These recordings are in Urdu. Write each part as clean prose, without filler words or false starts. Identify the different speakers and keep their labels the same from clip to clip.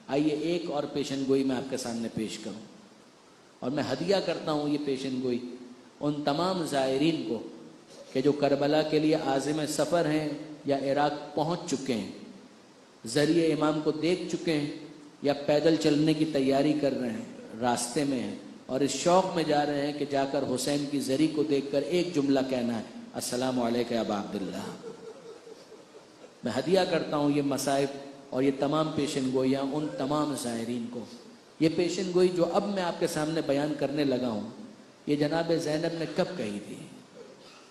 Speaker 1: آئیے ایک اور پیشن گوئی میں آپ کے سامنے پیش کروں، اور میں ہدیہ کرتا ہوں یہ پیشن گوئی ان تمام زائرین کو کہ جو کربلا کے لیے عازم سفر ہیں یا عراق پہنچ چکے ہیں، ذریعہ امام کو دیکھ چکے ہیں یا پیدل چلنے کی تیاری کر رہے ہیں، راستے میں ہیں اور اس شوق میں جا رہے ہیں کہ جا کر حسین کی زری کو دیکھ کر ایک جملہ کہنا ہے، السلام علیکم یا ابا عبداللہ۔ میں ہدیہ کرتا ہوں یہ مصائب اور یہ تمام پیشن گوئیاں ان تمام زائرین کو۔ یہ پیشن گوئی جو اب میں آپ کے سامنے بیان کرنے لگا ہوں، یہ جناب زینب نے کب کہی تھی،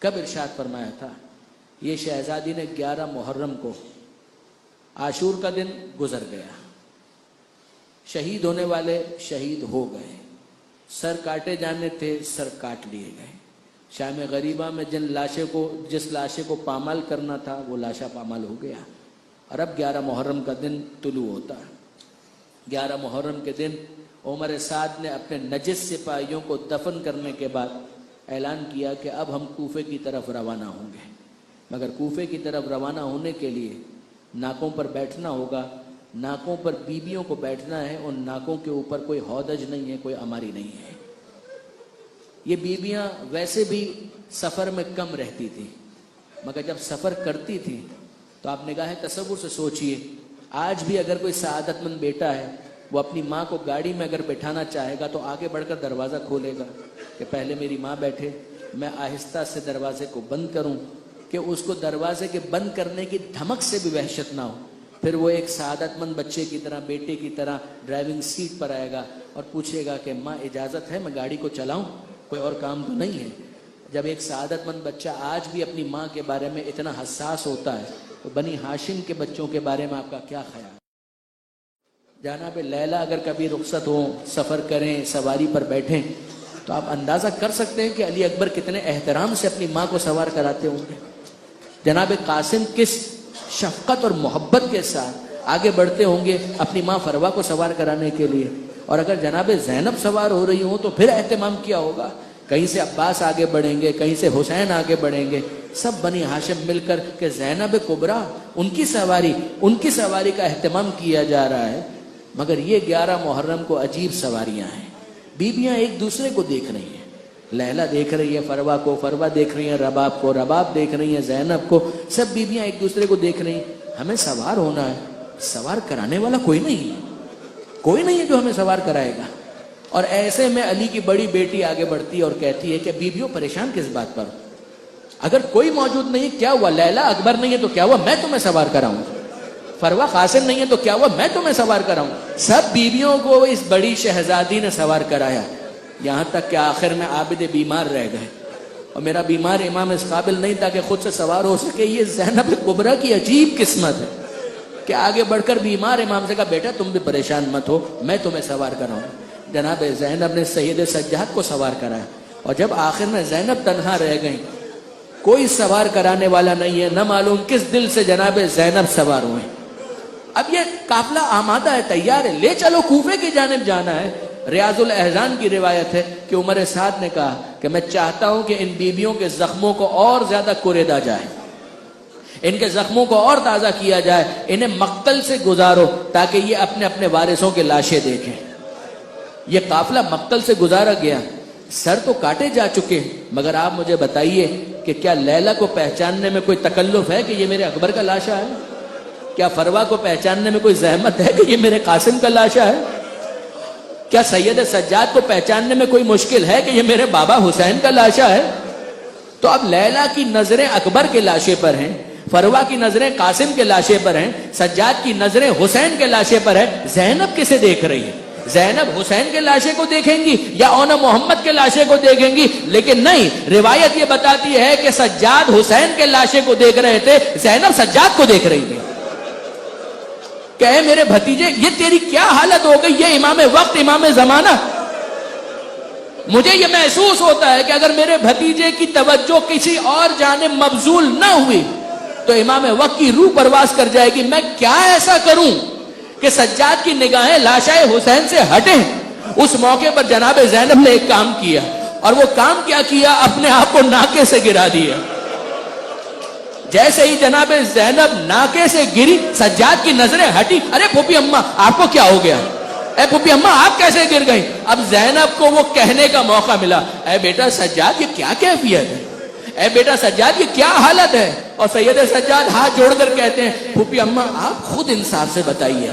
Speaker 1: کب ارشاد فرمایا تھا؟ یہ شہزادی نے 11 محرم کو، عاشور کا دن گزر گیا، شہید ہونے والے شہید ہو گئے، سر کاٹے جانے تھے سر کاٹ لیے گئے، شام غریبہ میں جس لاشے کو پامال کرنا تھا وہ لاشا پامال ہو گیا، اور اب 11 محرم کا دن طلوع ہوتا ہے۔ 11 محرم کے دن عمر سعد نے اپنے نجس سپاہیوں کو دفن کرنے کے بعد اعلان کیا کہ اب ہم کوفے کی طرف روانہ ہوں گے، مگر کوفے کی طرف روانہ ہونے کے لیے ناکوں پر بیٹھنا ہوگا، ناکوں پر بیبیوں کو بیٹھنا ہے، ان ناکوں کے اوپر کوئی ہودج نہیں ہے، کوئی اماری نہیں ہے۔ یہ بیبیاں ویسے بھی سفر میں کم رہتی تھی، مگر جب سفر کرتی تھی تو آپ نگاہ تصور سے سوچئے، آج بھی اگر کوئی سعادت مند بیٹا ہے وہ اپنی ماں کو گاڑی میں اگر بٹھانا چاہے گا تو آگے بڑھ کر دروازہ کھولے گا کہ پہلے میری ماں بیٹھے، میں آہستہ سے دروازے کو بند کروں کہ اس کو دروازے کے بند کرنے کی دھمک سے بھی وحشت نہ ہو۔ پھر وہ ایک سعادت مند بچے کی طرح، بیٹے کی طرح ڈرائیونگ سیٹ پر آئے گا اور پوچھے گا کہ ماں اجازت ہے میں گاڑی کو چلاؤں، کوئی اور کام تو نہیں ہے۔ جب ایک سعادت مند بچہ آج بھی اپنی ماں کے بارے میں اتنا حساس ہوتا ہے تو بنی ہاشم کے بچوں کے بارے میں آپ کا کیا خیال؟ جناب لیلا اگر کبھی رخصت ہوں، سفر کریں، سواری پر بیٹھیں تو آپ اندازہ کر سکتے ہیں کہ علی اکبر کتنے احترام سے اپنی ماں کو سوار کراتے ہوں گے۔ جناب قاسم کس شفقت اور محبت کے ساتھ آگے بڑھتے ہوں گے اپنی ماں فروا کو سوار کرانے کے لیے، اور اگر جناب زینب سوار ہو رہی ہوں تو پھر اہتمام کیا ہوگا۔ کہیں سے عباس آگے بڑھیں گے، کہیں سے حسین آگے بڑھیں گے، سب بنی ہاشم مل کر کہ زینب کبریٰ ان کی سواری کا اہتمام کیا جا رہا ہے۔ مگر یہ 11 محرم کو عجیب سواریاں ہیں، بیبیاں ایک دوسرے کو دیکھ رہی ہیں، لیلا دیکھ رہی ہے فروا کو، فروا دیکھ رہی ہیں رباب کو، رباب دیکھ رہی ہیں زینب کو، سب بیبیاں ایک دوسرے کو دیکھ رہی ہیں۔ ہمیں سوار ہونا ہے، سوار کرانے والا کوئی نہیں ہے جو ہمیں سوار کرائے گا۔ اور ایسے میں علی کی بڑی بیٹی آگے بڑھتی ہے اور کہتی ہے کہ بیبیوں پریشان کس بات پر، اگر کوئی موجود نہیں کیا ہوا، لیلا اکبر نہیں ہے تو کیا ہوا میں تمہیں سوار کراؤں، فروا قاسم نہیں ہے تو کیا ہوا میں تمہیں سوار کراؤں۔ سب بیبیوں کو اس بڑی شہزادی نے سوار کرایا، یہاں تک کہ آخر میں عابد بیمار رہ گئے، اور میرا بیمار امام اس قابل نہیں تھا کہ خود سے سوار ہو سکے۔ یہ زینب کبریٰ کی عجیب قسمت ہے کہ آگے بڑھ کر بیمار امام سے کہا بیٹا تم بھی پریشان مت ہو، میں تمہیں سوار کراؤں۔ جناب زینب نے سید سجاد کو سوار کرایا، اور جب آخر میں زینب تنہا رہ گئیں، کوئی سوار کرانے والا نہیں ہے، نہ معلوم کس دل سے جناب زینب سوار ہوئے۔ اب یہ قافلہ آمادہ ہے، تیار ہے، لے چلو کوفے کی جانب جانا ہے۔ ریاض الاحزان کی روایت ہے کہ عمر سعد نے کہا کہ میں چاہتا ہوں کہ ان بیبیوں کے زخموں کو اور زیادہ کوریدا جائے، ان کے زخموں کو اور تازہ کیا جائے، انہیں مقتل سے گزارو تاکہ یہ اپنے اپنے وارثوں کے لاشیں دیکھیں۔ یہ قافلہ مقتل سے گزارا گیا، سر تو کاٹے جا چکے، مگر آپ مجھے بتائیے کہ کیا لیلا کو پہچاننے میں کوئی تکلف ہے کہ یہ میرے اکبر کا لاشا ہے؟ کیا فروا کو پہچاننے میں کوئی زحمت ہے کہ یہ میرے قاسم کا لاشا ہے؟ کیا سید سجاد کو پہچاننے میں کوئی مشکل ہے کہ یہ میرے بابا حسین کا لاشا ہے؟ تو اب لیلا کی نظریں اکبر کے لاشے پر ہیں، فروا کی نظریں قاسم کے لاشے پر ہیں، سجاد کی نظریں حسین کے لاشے پر ہیں، زینب کسے دیکھ رہی ہے؟ زینب حسین کے لاشے کو دیکھیں گی یا اونا محمد کے لاشے کو دیکھیں گی؟ لیکن نہیں، روایت یہ بتاتی ہے کہ سجاد حسین کے لاشے کو دیکھ رہے تھے، زینب سجاد کو دیکھ رہی تھی۔ کہ اے میرے بھتیجے یہ تیری کیا حالت ہو گئی، یہ امام وقت امام زمانہ۔ مجھے یہ محسوس ہوتا ہے کہ اگر میرے بھتیجے کی توجہ کسی اور جانب مبذول نہ ہوئی تو امام وقت کی روح پرواز کر جائے گی۔ میں کیا ایسا کروں کہ سجاد کی نگاہیں لاشائے حسین سے ہٹیں؟ اس موقع پر جناب زینب نے ایک کام کیا، اور وہ کام کیا کیا؟ اپنے آپ کو ناکے سے گرا دیا۔ جیسے ہی جناب زینب ناکے سے گری سجاد کی نظریں ہٹی. ارے پھوپھی اماں آپ کو کیا ہو گیا؟ اے پھوپھی اماں آپ کیسے گر گئی؟ اب زینب کو وہ کہنے کا موقع ملا, اے بیٹا سجاد یہ کیا کیفیت ہے, اے بیٹا سجاد یہ کیا حالت ہے؟ اور سید سجاد ہاتھ جوڑ کر کہتے ہیں پھوپھی اماں آپ خود انصاف سے بتائیے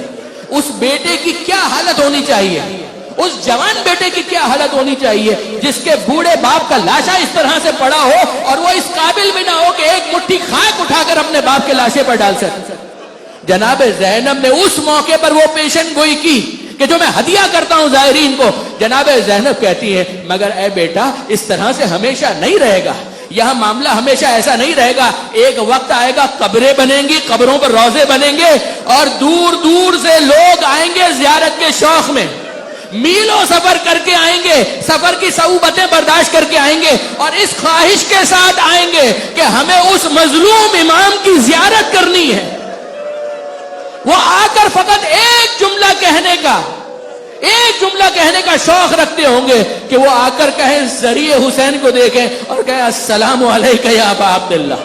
Speaker 1: اس بیٹے کی کیا حالت ہونی چاہیے, اس جوان بیٹے کی کیا حالت ہونی چاہیے جس کے بوڑھے باپ کا لاشا اس طرح سے پڑا ہو اور وہ اس قابل بھی نہ ہو کہ ایک مٹھی خاک اٹھا کر اپنے باپ کے لاشے پر ڈال سکے. جناب زینب نے اس موقع پر وہ پیشن گوئی کی کہ جو میں ہدیہ کرتا ہوں زائرین کو. جناب زینب کہتی ہے مگر اے بیٹا اس طرح سے ہمیشہ نہیں رہے گا, یہاں معاملہ ہمیشہ ایسا نہیں رہے گا. ایک وقت آئے گا قبریں بنیں گی, قبروں پر روزے بنیں گے اور دور دور سے لوگ آئیں گے زیارت کے شوق میں, میلوں سفر کر کے آئیں گے, سفر کی صعوبتیں برداشت کر کے آئیں گے اور اس خواہش کے ساتھ آئیں گے کہ ہمیں اس مظلوم امام کی زیارت کرنی ہے. وہ آ کر فقط ایک جملہ کہنے کا شوق رکھتے ہوں گے کہ وہ آ کر کہیں ذریعے حسین کو دیکھیں اور کہیں السلام علیکہ یا ابا عبداللہ,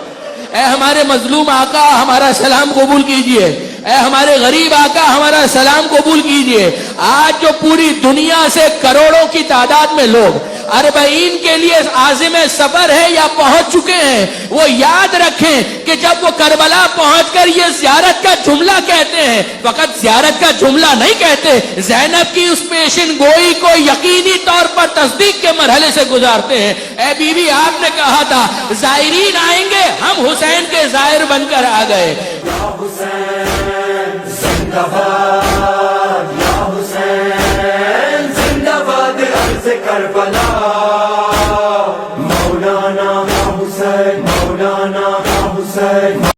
Speaker 1: اے ہمارے مظلوم آقا ہمارا سلام قبول کیجئے, اے ہمارے غریب آقا ہمارا سلام قبول کیجئے. آج جو پوری دنیا سے کروڑوں کی تعداد میں لوگ اربعین کے لیے عازم سفر ہے یا پہنچ چکے ہیں, وہ یاد رکھیں کہ جب وہ کربلا پہنچ کر یہ زیارت کا جملہ کہتے ہیں, فقط زیارت کا جملہ نہیں کہتے, زینب کی اس پیشن گوئی کو یقینی طور پر تصدیق کے مرحلے سے گزارتے ہیں. اے بیوی آپ نے کہا تھا زائرین آئیں گے, ہم حسین کے زائر بن کر آ گئے.